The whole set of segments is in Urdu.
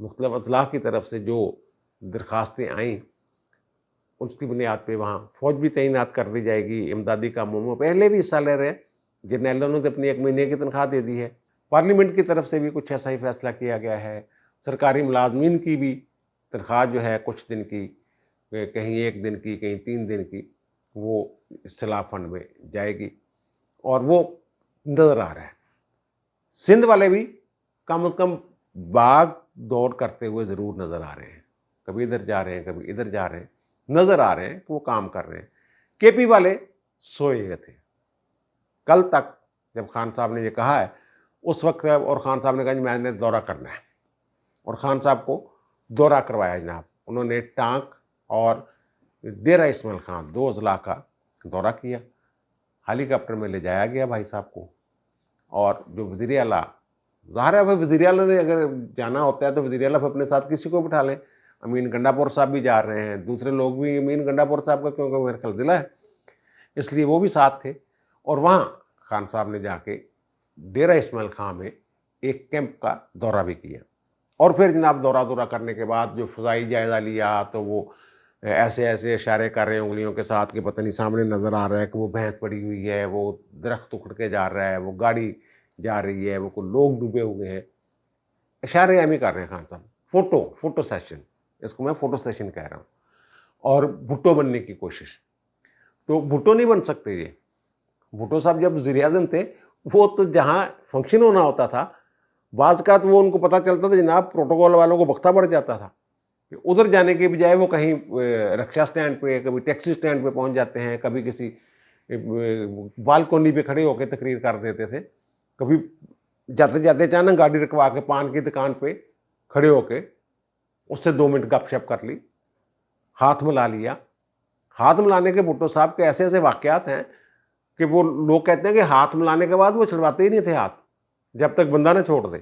مختلف اضلاع کی طرف سے جو درخواستیں آئیں اس کی بنیاد پہ وہاں فوج بھی تعینات کر دی جائے گی. امدادی کاموں میں پہلے بھی حصہ لے رہے ہیں. جرنیلوں نے تو اپنی 1 مہینے کی تنخواہ دے دی ہے. پارلیمنٹ کی طرف سے بھی کچھ ایسا ہی فیصلہ کیا گیا ہے. سرکاری ملازمین کی بھی تنخواہ جو ہے کچھ دن کی، کہیں 1 دن کی، کہیں 3 دن کی، وہ اصلاح فنڈ میں جائے گی، اور وہ نظر آ رہا ہے. سندھ والے بھی کم از کم باغ دوڑ کرتے ہوئے ضرور نظر آ رہے ہیں. کبھی ادھر جا رہے ہیں، کبھی ادھر جا رہے ہیں، نظر آ رہے ہیں کہ وہ کام کر رہے ہیں. کے پی والے سوئے ہوئے تھے کل تک. جب خان صاحب نے یہ کہا ہے اس وقت، اور خان صاحب نے کہا میں نے دورہ کرنا ہے، اور خان صاحب کو دورہ کروایا جناب. انہوں نے ٹانک اور ڈیرہ اسماعیل خان 2 اضلاع کا دورہ کیا. ہیلی کاپٹر میں لے جایا گیا بھائی صاحب کو. اور جو وزیر اعلیٰ، ظاہر ہے بھائی وزیر اعلیٰ نے اگر جانا ہوتا ہے تو وزیر اعلیٰ اپنے ساتھ کسی کو بٹھا لیں. امین گنڈاپور صاحب بھی جا رہے ہیں، دوسرے لوگ بھی. امین گنڈاپور صاحب کا کیونکہ میرے خیال ضلع ہے، اس لیے وہ بھی ساتھ تھے. اور وہاں خان صاحب نے جا کے ڈیرہ اسماعیل خان میں ایک کیمپ کا دورہ بھی کیا. اور پھر جناب دورہ کرنے کے بعد جو فضائی جائزہ لیا تو وہ ایسے ایسے اشارے کر رہے ہیں انگلیوں کے ساتھ کہ پتہ نہیں سامنے نظر آ رہا ہے کہ وہ بھینس پڑی ہوئی ہے، وہ درخت اکھڑ کے جا رہا ہے، وہ گاڑی جا رہی ہے، وہ کوئی لوگ ڈوبے ہوئے ہیں. اشارے اہم ہی کر رہے ہیں خان صاحب. فوٹو سیشن، اس کو میں فوٹو سیشن کہہ رہا ہوں. اور بھٹو بننے کی کوشش. تو بھٹو نہیں بن سکتے یہ. بھٹو صاحب جب وزیر اعظم تھے وہ تو جہاں فنکشن ہونا ہوتا تھا بعض کا تو وہ ان کو پتہ چلتا تھا جناب پروٹوکول والوں کو بختہ بڑھ جاتا تھا کہ ادھر جانے کے بجائے وہ کہیں رکشا سٹینڈ پہ، کبھی ٹیکسی سٹینڈ پہ پہنچ جاتے ہیں، کبھی کسی بالکونی پہ کھڑے ہو کے تقریر کر دیتے تھے، کبھی جاتے جاتے اچانک گاڑی رکوا کے پان کی دکان پہ کھڑے ہو کے اس سے 2 منٹ گپ شپ کر لی، ہاتھ ملا لیا. ہاتھ ملانے کے بھٹو صاحب کے ایسے ایسے واقعات ہیں کہ وہ لوگ کہتے ہیں کہ ہاتھ ملانے کے بعد وہ چھڑواتے ہی نہیں تھے ہاتھ جب تک بندہ نہ چھوڑ دے،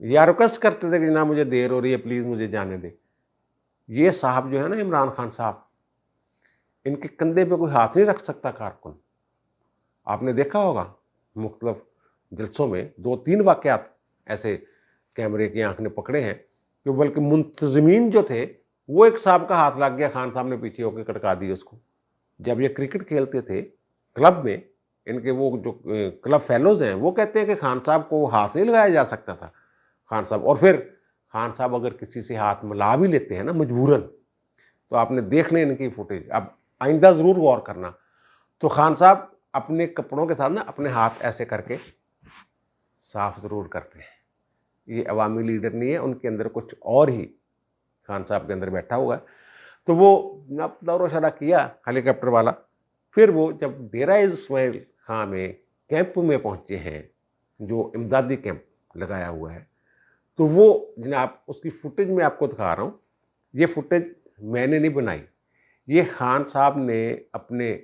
یا ریکویسٹ کرتے تھے کہ جناب مجھے دیر ہو رہی ہے، پلیز مجھے جانے دے. یہ صاحب جو ہے نا عمران خان صاحب، ان کے کندھے پہ کوئی ہاتھ نہیں رکھ سکتا کارکن. آپ نے دیکھا ہوگا مختلف جلسوں میں 2-3 واقعات ایسے کیمرے کی آنکھ نے پکڑے ہیں کہ بلکہ منتظمین جو تھے وہ ایک صاحب کا ہاتھ لگ گیا، خان صاحب نے پیچھے ہو کے کٹکا دی اس کو. جب یہ کرکٹ کھیلتے تھے کلب میں، ان کے وہ جو کلب فیلوز ہیں وہ کہتے ہیں کہ خان صاحب کو ہاتھ نہیں لگایا جا سکتا تھا. خان صاحب، اور پھر خان صاحب اگر کسی سے ہاتھ ملا بھی لیتے ہیں نا مجبوراً، تو آپ نے دیکھ لیں ان کی فوٹیج، اب آئندہ ضرور غور کرنا، تو خان صاحب اپنے کپڑوں کے ساتھ نا اپنے ہاتھ ایسے کر کے صاف ضرور کرتے ہیں. یہ عوامی لیڈر نہیں ہے، ان کے اندر کچھ اور ہی خان صاحب کے اندر بیٹھا ہوا ہے. تو وہ دور و شرح کیا ہیلی کاپٹر والا. پھر وہ جب ڈیرہ اسماعیل خان میں کیمپ میں پہنچے ہیں، جو امدادی کیمپ لگایا ہوا ہے، تو وہ جناب اس کی فوٹیج میں آپ کو دکھا رہا ہوں. یہ فوٹیج میں نے نہیں بنائی، یہ خان صاحب نے اپنے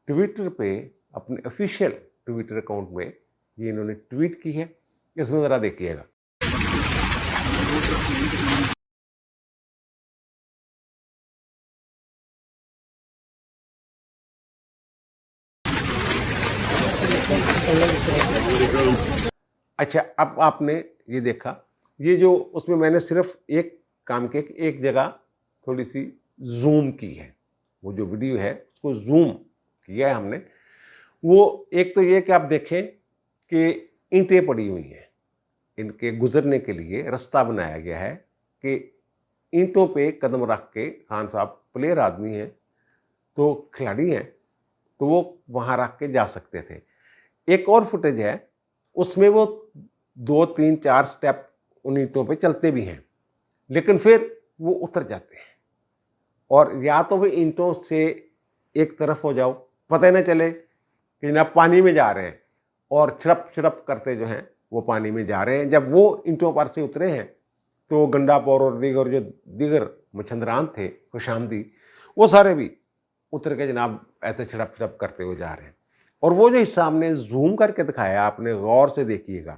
ٹویٹر پہ، اپنے آفیشیل ٹویٹر اکاؤنٹ میں یہ انہوں نے ٹویٹ کی ہے. اس میں ذرا دیکھیے گا. اچھا، اب آپ نے یہ دیکھا، یہ جو اس میں نے صرف ایک کام کیا کہ ایک جگہ تھوڑی سی زوم کی ہے. وہ جو ویڈیو ہے اس کو زوم کیا ہے ہم نے. وہ ایک تو یہ کہ آپ دیکھیں کہ اینٹیں پڑی ہوئی ہیں، ان کے گزرنے کے لیے رستہ بنایا گیا ہے کہ اینٹوں پہ قدم رکھ کے، خان صاحب پلیئر آدمی ہیں تو کھلاڑی ہیں تو وہ وہاں رکھ کے جا سکتے تھے. ایک اور فوٹیج ہے اس میں وہ 2-3-4 سٹیپ ان اینٹوں پہ چلتے بھی ہیں، لیکن پھر وہ اتر جاتے ہیں. اور یا تو وہ اینٹوں سے ایک طرف ہو جاؤ، پتہ ہی نہ چلے کہ جناب پانی میں جا رہے ہیں، اور چھڑپ چھڑپ کرتے جو ہیں وہ پانی میں جا رہے ہیں. جب وہ اینٹوں پر سے اترے ہیں تو گنڈاپور اور دیگر مچھندران تھے خوشامدی، وہ سارے بھی اتر کے جناب ایسے چھڑپ چھڑپ کرتے ہوئے جا رہے ہیں. اور وہ جو حصہ ہم نے زوم کر کے دکھایا، آپ نے غور سے دیکھیے گا،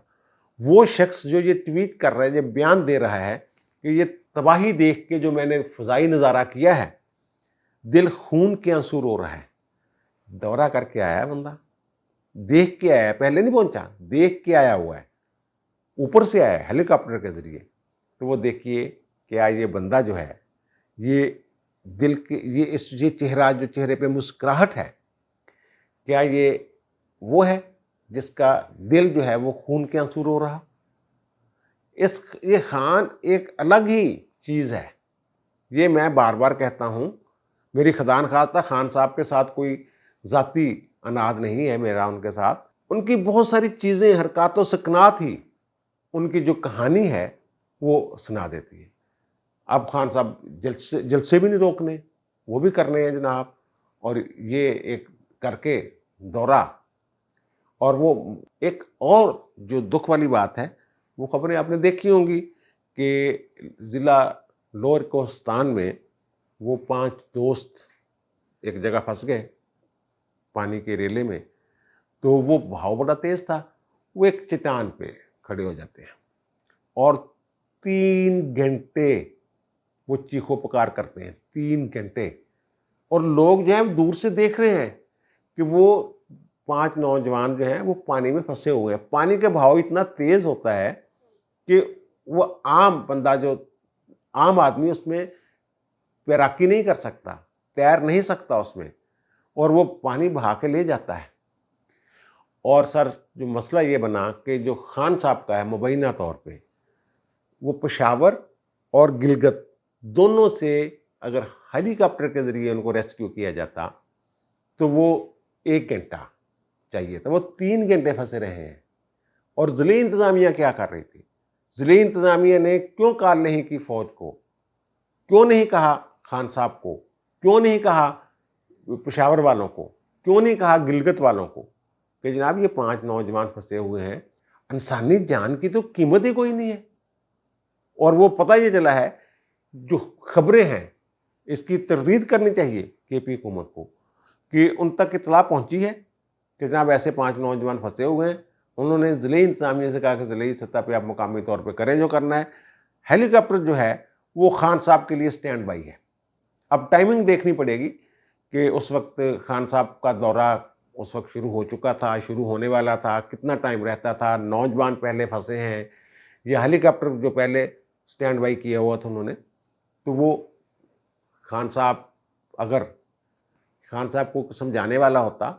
وہ شخص جو یہ ٹویٹ کر رہا ہے، یہ بیان دے رہا ہے کہ یہ تباہی دیکھ کے جو میں نے فضائی نظارہ کیا ہے، دل خون کے آنسو رو رہا ہے. دورہ کر کے آیا ہے بندہ، دیکھ کے آیا ہے، پہلے نہیں پہنچا، دیکھ کے آیا ہوا ہے، اوپر سے آیا ہے ہیلی کاپٹر کے ذریعے. تو وہ دیکھیے کیا یہ بندہ جو ہے یہ دل کے یہ چہرہ جو چہرے پہ مسکراہٹ ہے، کیا یہ وہ ہے جس کا دل جو ہے وہ خون کے آنسو رو رہا؟ یہ خان ایک الگ ہی چیز ہے. یہ میں بار بار کہتا ہوں، میری خدان خواستہ خان صاحب کے ساتھ کوئی ذاتی اناد نہیں ہے میرا ان کے ساتھ. ان کی بہت ساری چیزیں، حرکات و سکنات ہی ان کی جو کہانی ہے وہ سنا دیتی ہے. اب خان صاحب جلسے بھی نہیں روکنے، وہ بھی کرنے ہیں جناب. اور یہ ایک کر کے دورہ، اور وہ ایک اور جو دکھ والی بات ہے، وہ خبریں آپ نے دیکھی ہوں گی کہ ضلع لور کوہستان میں وہ 5 دوست ایک جگہ پھنس گئے پانی کے ریلے میں. تو وہ بہاؤ بڑا تیز تھا، وہ ایک چٹان پہ کھڑے ہو جاتے ہیں اور 3 گھنٹے وہ چیخو پکار کرتے ہیں. 3 گھنٹے. اور لوگ جو ہیں دور سے دیکھ رہے ہیں کہ وہ 5 نوجوان جو ہیں وہ پانی میں پھنسے ہوئے ہیں. پانی کا بہاؤ اتنا تیز ہوتا ہے کہ وہ عام بندہ، جو عام آدمی، اس میں تیراکی نہیں کر سکتا، تیر نہیں سکتا اس میں، اور وہ پانی بہا کے لے جاتا ہے. اور سر جو مسئلہ یہ بنا کہ جو خان صاحب کا ہے مبینہ طور پہ، وہ پشاور اور گلگت دونوں سے اگر ہیلی کاپٹر کے ذریعے ان کو ریسکیو کیا جاتا تو وہ 1 گھنٹہ چاہیے تھا. وہ 3 گھنٹے پھنسے رہے ہیں. اور ضلعی انتظامیہ کیا کر رہی تھی؟ ضلعی انتظامیہ نے کیوں کال نہیں کی فوج کو؟ کیوں نہیں کہا خان صاحب کو؟ کیوں نہیں کہا پشاور والوں کو؟ کیوں نہیں کہا گلگت والوں کو کہ جناب یہ 5 نوجوان پھنسے ہوئے ہیں، انسانی جان کی تو قیمت ہی کوئی نہیں ہے؟ اور وہ پتہ یہ چلا ہے، جو خبریں ہیں اس کی تردید کرنی چاہیے کے پی حکومت کو کہ ان تک اطلاع پہنچی ہے کہ جناب ایسے 5 نوجوان پھنسے ہوئے ہیں. انہوں نے ضلعی انتظامیہ سے کہا کہ ضلعی سطح پہ آپ مقامی طور پہ کریں جو کرنا ہے. ہیلی کاپٹر جو ہے وہ خان صاحب کے لیے سٹینڈ بائی ہے. اب ٹائمنگ دیکھنی پڑے گی کہ اس وقت خان صاحب کا دورہ اس وقت شروع ہو چکا تھا، شروع ہونے والا تھا، کتنا ٹائم رہتا تھا، نوجوان پہلے پھنسے ہیں، یا ہیلی کاپٹر جو پہلے سٹینڈ بائی کیا ہوا تھا انہوں نے. تو وہ خان صاحب کو سمجھانے والا ہوتا.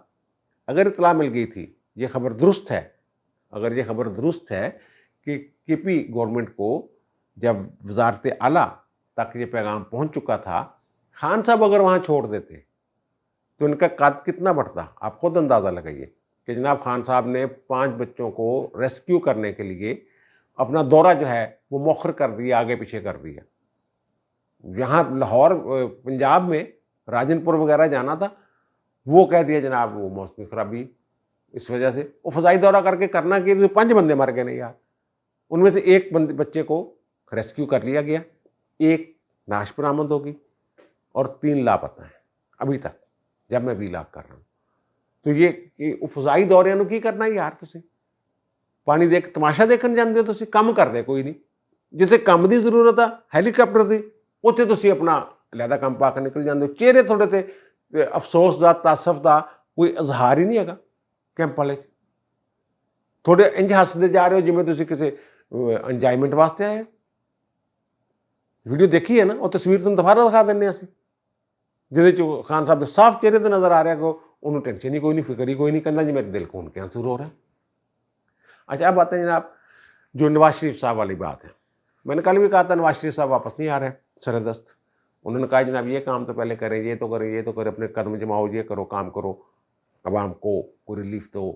اگر اطلاع مل گئی تھی، یہ خبر درست ہے، اگر یہ خبر درست ہے کہ کے پی گورنمنٹ کو جب وزارت اعلیٰ تک یہ پیغام پہنچ چکا تھا، خان صاحب اگر وہاں چھوڑ دیتے تو ان کا قد کتنا بڑھتا؟ آپ خود اندازہ لگائیے کہ جناب خان صاحب نے 5 بچوں کو ریسکیو کرنے کے لیے اپنا دورہ جو ہے وہ مؤخر کر دیا، آگے پیچھے کر دیا. یہاں لاہور پنجاب میں راجن پور وغیرہ جانا تھا، وہ کہہ دیا جناب وہ موسمی خرابی اس وجہ سے. وہ فضائی دورہ کر کے کرنا کہ 5 بندے مر گئے. نہیں یار، ان میں سے ایک بچے کو ریسکیو کر لیا گیا، ایک نعش برآمد ہوگی، اور 3 لاپتہ ہیں ابھی تک جب میں بھی لاگ کر رہا ہوں. تو یہ فضائی دورے کی کرنا یار، تسی پانی دیکھ تماشا دیکھن جاندے ہو، تسی کم کر دے کوئی نہیں. جتنے کم دی ضرورت ہے ہیلی کاپٹر دی، اتنے تسی اپنا علیحدہ کم پا کے نکل جاندے ہو. چہرے تھوڑے تے افسوس دا، تاسف دا کوئی اظہار ہی نہیں ہے کیمپ والے. تھوڑے انج ہسدے جا رہے ہو جی میں تسی کسی انجوائمنٹ واسطے آئے. ویڈیو دیکھی ہے نا، وہ تصویر تم دوبارہ دکھا دینے اسی جہد خان صاحب دے صاف چہرے تے نظر آ رہا ہے کہ انہوں ٹینشن ہی کوئی نہیں، فکر ہی کوئی نہیں، کہنا جی میرے دل خون کے آنسو رو رہا ہے. اچھا اب آتے ہیں جناب جو نواز شریف صاحب والی بات ہے. میں نے کل بھی کہا تھا نواز شریف صاحب واپس نہیں آ رہے سردست. انہوں نے کہا جناب یہ کام تو پہلے کریں، یہ تو کریں، یہ تو کریں، اپنے قدم جماؤ، یہ کرو، کام کرو، عوام کو کوئی ریلیف دو.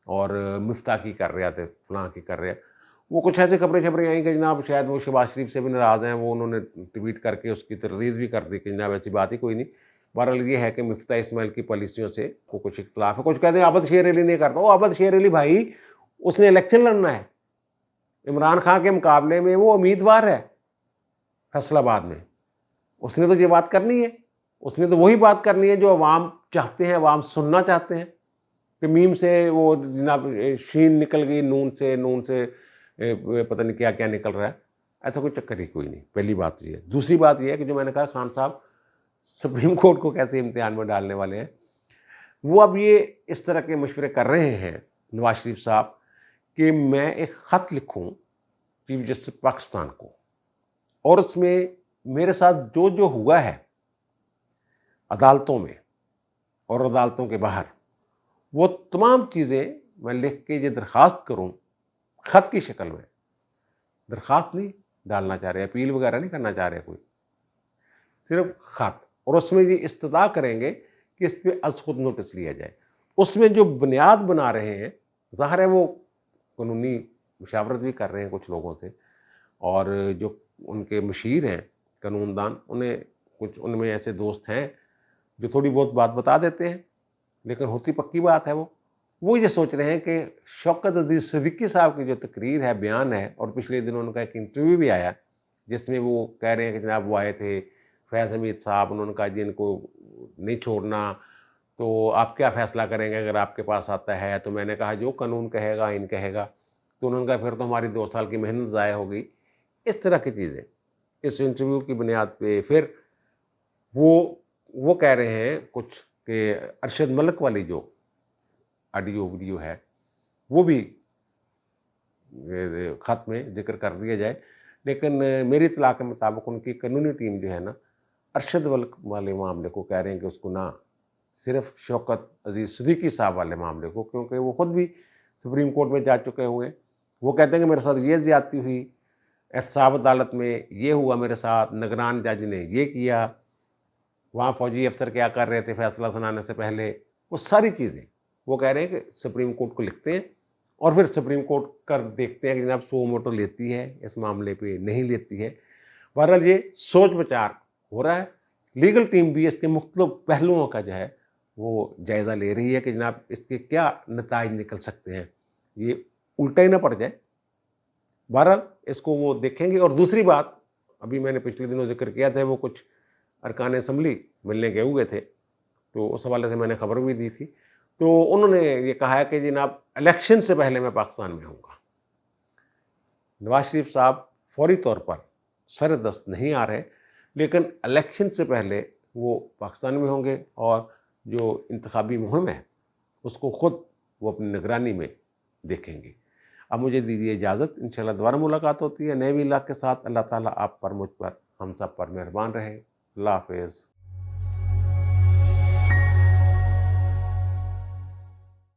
اور مفتاح کی کر رہے تھے، فلاں کی کر رہے. وہ کچھ ایسے خبریں آئیں کہ جناب شاید وہ شہباز شریف سے بھی ناراض ہیں، وہ انہوں نے ٹویٹ کر کے اس کی تردید بھی کر دی کہ جناب ایسی بات ہی کوئی نہیں. بہرحال یہ ہے کہ مفتاح اسماعیل کی پالیسیوں سے کو کچھ اختلاف ہے. کچھ کہتے ہیں عابد شیر علی نہیں کرتا. وہ عابد شیر علی بھائی اس نے الیکشن لڑنا ہے، عمران خان کے مقابلے میں وہ امیدوار ہے فیصل آباد میں. اس نے تو یہ بات کرنی ہے، اس نے تو وہی بات کرنی ہے جو عوام چاہتے ہیں، عوام سننا چاہتے ہیں. کہ میم سے وہ جناب شین نکل گئی، نون سے پتہ نہیں کیا کیا نکل رہا ہے. ایسا کوئی چکر ہی کوئی نہیں. پہلی بات یہ ہے. دوسری بات یہ ہے کہ جو میں نے کہا خان صاحب سپریم کورٹ کو کیسے امتحان میں ڈالنے والے ہیں، وہ اب یہ اس طرح کے مشورے کر رہے ہیں نواز شریف صاحب کہ میں ایک خط لکھوں چیف جسٹس پاکستان کو اور اس میں میرے ساتھ جو جو ہوا ہے عدالتوں میں اور عدالتوں کے باہر، وہ تمام چیزیں میں لکھ کے یہ درخواست کروں خط کی شکل میں، درخواست نہیں ڈالنا چاہ رہے، اپیل وغیرہ نہیں کرنا چاہ رہے کوئی، صرف خط، اور اس میں یہ استدعا کریں گے کہ اس پہ از خود نوٹس لیا جائے۔ اس میں جو بنیاد بنا رہے ہیں، ظاہر ہے وہ قانونی مشاورت بھی کر رہے ہیں کچھ لوگوں سے، اور جو ان کے مشیر ہیں قانون دان، انہیں کچھ ان میں ایسے دوست ہیں جو تھوڑی بہت بات بتا دیتے ہیں، لیکن ہوتی پکی بات ہے وہ یہ سوچ رہے ہیں کہ شوکت عزیز صدیقی صاحب کی جو تقریر ہے، بیان ہے، اور پچھلے دنوں ان کا ایک انٹرویو بھی آیا جس میں وہ کہہ رہے ہیں کہ جناب وہ آئے تھے فیض حمید صاحب، انہوں نے کہا جی ان کو نہیں چھوڑنا، تو آپ کیا فیصلہ کریں گے اگر آپ کے پاس آتا ہے؟ تو میں نے کہا جو قانون کہے گا، آئین کہے گا۔ تو انہوں نے کہا پھر تو ہماری 2 سال کی محنت ضائع ہو گئی۔ اس طرح کی چیزیں اس انٹرویو کی بنیاد پہ پھر وہ کہہ رہے ہیں کچھ کہ ارشد ملک والی جو آڈیو ویڈیو ہے وہ بھی خط میں ذکر کر دیا جائے، لیکن میری اطلاع کے مطابق ان کی قانونی ٹیم جو ہے نا، ارشد ملک والے معاملے کو کہہ رہے ہیں کہ اس کو نہ، صرف شوکت عزیز صدیقی صاحب والے معاملے کو، کیونکہ وہ خود بھی سپریم کورٹ میں جا چکے ہوئے ہیں۔ وہ کہتے ہیں کہ میرے ساتھ یہ زیادتی ہوئی، احتساب عدالت میں یہ ہوا میرے ساتھ، نگران جج نے یہ کیا، وہاں فوجی افسر کیا کر رہے تھے فیصلہ سنانے سے پہلے، وہ ساری چیزیں وہ کہہ رہے ہیں کہ سپریم کورٹ کو لکھتے ہیں، اور پھر سپریم کورٹ کر دیکھتے ہیں کہ جناب سو موٹو لیتی ہے اس معاملے پہ، نہیں لیتی ہے۔ بہرحال یہ سوچ بچار ہو رہا ہے، لیگل ٹیم بھی اس کے مختلف پہلوؤں کا جو ہے وہ جائزہ لے رہی ہے کہ جناب اس کے کیا نتائج نکل سکتے ہیں، یہ الٹا ہی نہ پڑ جائے۔ بہرحال اس کو وہ دیکھیں گے۔ اور دوسری بات، ابھی میں نے پچھلے دنوں ذکر کیا تھا، وہ کچھ ارکان اسمبلی ملنے گئے ہوئے تھے، تو اس حوالے سے میں نے خبر بھی دی تھی، تو انہوں نے یہ کہا ہے کہ جناب الیکشن سے پہلے میں پاکستان میں ہوں گا۔ نواز شریف صاحب فوری طور پر سر دست نہیں آ رہے، لیکن الیکشن سے پہلے وہ پاکستان میں ہوں گے، اور جو انتخابی مہم ہے اس کو خود وہ اپنی نگرانی میں دیکھیں گے۔ اب مجھے دیجیے اجازت، انشاءاللہ دوبارہ ملاقات ہوتی ہے نئے ویلاگ کے ساتھ۔ اللہ تعالیٰ آپ پر، مجھ پر، ہم سب پر مہربان رہے۔ اللہ حافظ۔